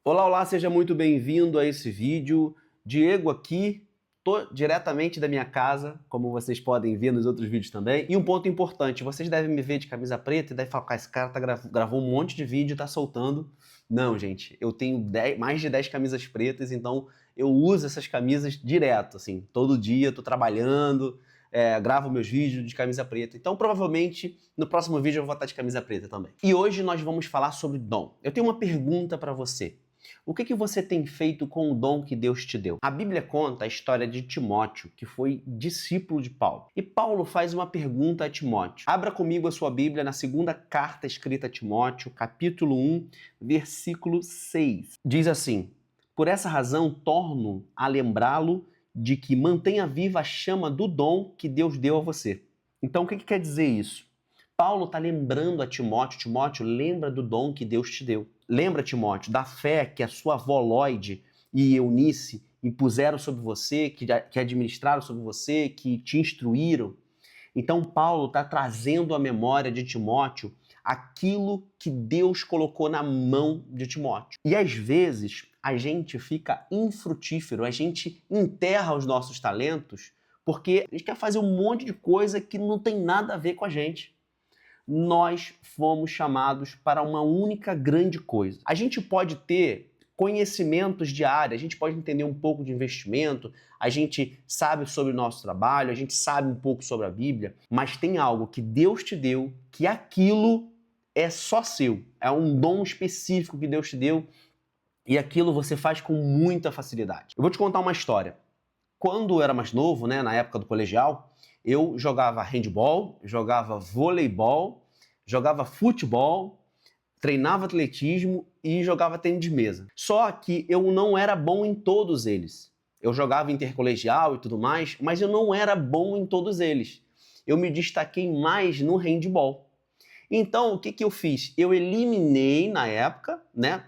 Olá, olá, seja muito bem-vindo a esse vídeo. Diego aqui, tô diretamente da minha casa, como vocês podem ver nos outros vídeos também. E um ponto importante, vocês devem me ver de camisa preta e devem falar, esse cara gravou um monte de vídeo e tá soltando. Não, gente, eu tenho mais de 10 camisas pretas, então eu uso essas camisas direto, assim, todo dia, tô trabalhando, gravo meus vídeos de camisa preta. Então, provavelmente, no próximo vídeo eu vou estar de camisa preta também. E hoje nós vamos falar sobre dom. Eu tenho uma pergunta para você. O que você tem feito com o dom que Deus te deu? A Bíblia conta a história de Timóteo, que foi discípulo de Paulo. E Paulo faz uma pergunta a Timóteo. Abra comigo a sua Bíblia na segunda carta escrita a Timóteo, capítulo 1, versículo 6. Diz assim: Por essa razão torno a lembrá-lo de que mantenha viva a chama do dom que Deus deu a você. Então, o que quer dizer isso? Paulo está lembrando a Timóteo, Timóteo, lembra do dom que Deus te deu. Lembra, Timóteo, da fé que a sua avó Lóide e Eunice impuseram sobre você, que administraram sobre você, que te instruíram. Então Paulo está trazendo à memória de Timóteo aquilo que Deus colocou na mão de Timóteo. E às vezes a gente fica infrutífero, a gente enterra os nossos talentos porque a gente quer fazer um monte de coisa que não tem nada a ver com a gente. Nós fomos chamados para uma única grande coisa. A gente pode ter conhecimentos de área, a gente pode entender um pouco de investimento, a gente sabe sobre o nosso trabalho, a gente sabe um pouco sobre a Bíblia, mas tem algo que Deus te deu, que aquilo é só seu, é um dom específico que Deus te deu e aquilo você faz com muita facilidade. Eu vou te contar uma história. Quando eu era mais novo, né, na época do colegial, eu jogava handball, jogava voleibol, jogava futebol, treinava atletismo e jogava tênis de mesa. Só que eu não era bom em todos eles. Eu jogava intercolegial e tudo mais, mas eu não era bom em todos eles. Eu me destaquei mais no handball. Então, o que eu fiz? Eu eliminei na época, né,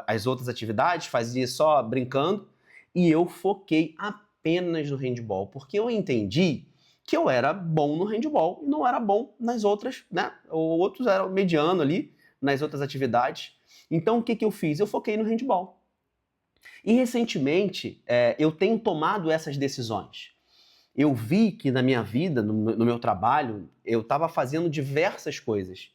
as outras atividades, fazia só brincando, e eu foquei apenas no handball, porque eu entendi que eu era bom no handball e não era bom nas outras, né? Outros eram mediano ali nas outras atividades. Então o que eu fiz? Eu foquei no handball. E recentemente eu tenho tomado essas decisões. Eu vi que na minha vida, no meu trabalho, eu estava fazendo diversas coisas,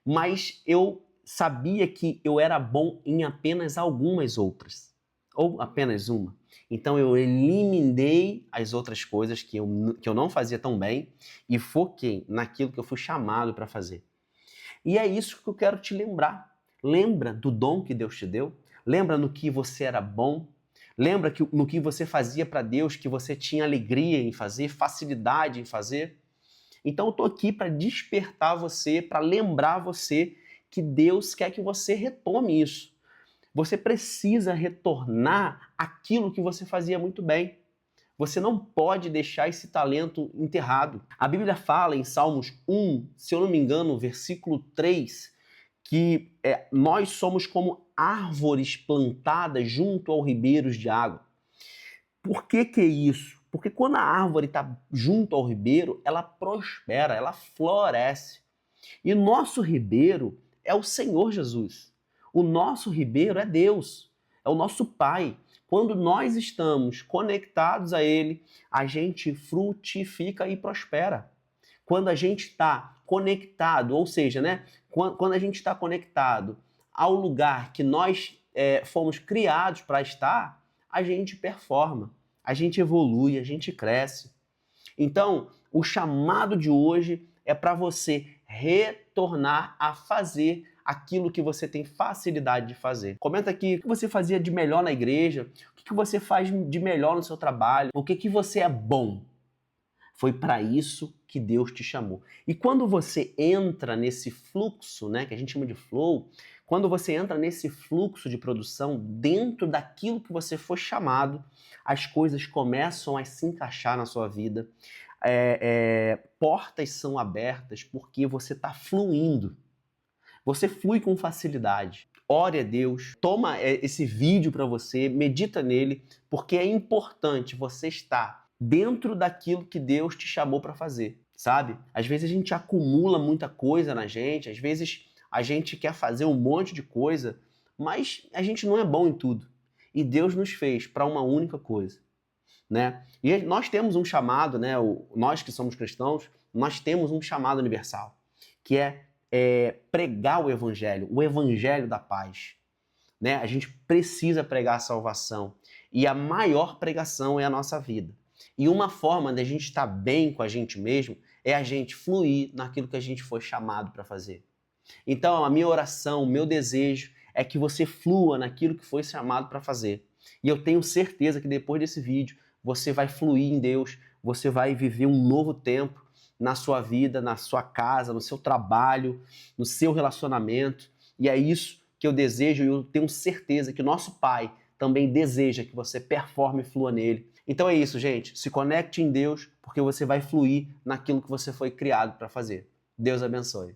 mas eu sabia que eu era bom em apenas algumas outras, ou apenas uma. Então eu eliminei as outras coisas que eu não fazia tão bem e foquei naquilo que eu fui chamado para fazer. E é isso que eu quero te lembrar. Lembra do dom que Deus te deu? Lembra no que você era bom? Lembra no que você fazia para Deus, que você tinha alegria em fazer, facilidade em fazer? Então eu estou aqui para despertar você, para lembrar você que Deus quer que você retome isso. Você precisa retornar aquilo que você fazia muito bem. Você não pode deixar esse talento enterrado. A Bíblia fala em Salmos 1, se eu não me engano, versículo 3, que nós somos como árvores plantadas junto aos ribeiros de água. Por que é isso? Porque quando a árvore está junto ao ribeiro, ela prospera, ela floresce. E nosso ribeiro é o Senhor Jesus. O nosso ribeiro é Deus, é o nosso Pai. Quando nós estamos conectados a Ele, a gente frutifica e prospera. Quando a gente está conectado, ou seja, né, quando a gente está conectado ao lugar que nós fomos criados para estar, a gente performa, a gente evolui, a gente cresce. Então, o chamado de hoje é para você retornar a fazer aquilo que você tem facilidade de fazer. Comenta aqui o que você fazia de melhor na igreja, o que você faz de melhor no seu trabalho, o que você é bom. Foi para isso que Deus te chamou. E quando você entra nesse fluxo, né, que a gente chama de flow, quando você entra nesse fluxo de produção dentro daquilo que você foi chamado, as coisas começam a se encaixar na sua vida, portas são abertas porque você está fluindo. Você flui com facilidade. Ore a Deus, toma esse vídeo para você, medita nele, porque é importante você estar dentro daquilo que Deus te chamou para fazer, sabe? Às vezes a gente acumula muita coisa na gente, às vezes a gente quer fazer um monte de coisa, mas a gente não é bom em tudo. E Deus nos fez para uma única coisa, né? E nós temos um chamado, né? Nós que somos cristãos, nós temos um chamado universal, que é pregar o evangelho da paz, né? A gente precisa pregar a salvação e a maior pregação é a nossa vida. E uma forma de a gente estar bem com a gente mesmo é a gente fluir naquilo que a gente foi chamado para fazer. Então, a minha oração, o meu desejo é que você flua naquilo que foi chamado para fazer. E eu tenho certeza que depois desse vídeo você vai fluir em Deus, você vai viver um novo tempo na sua vida, na sua casa, no seu trabalho, no seu relacionamento. E é isso que eu desejo e eu tenho certeza que o nosso Pai também deseja que você performe e flua nele. Então é isso, gente. Se conecte em Deus porque você vai fluir naquilo que você foi criado para fazer. Deus abençoe.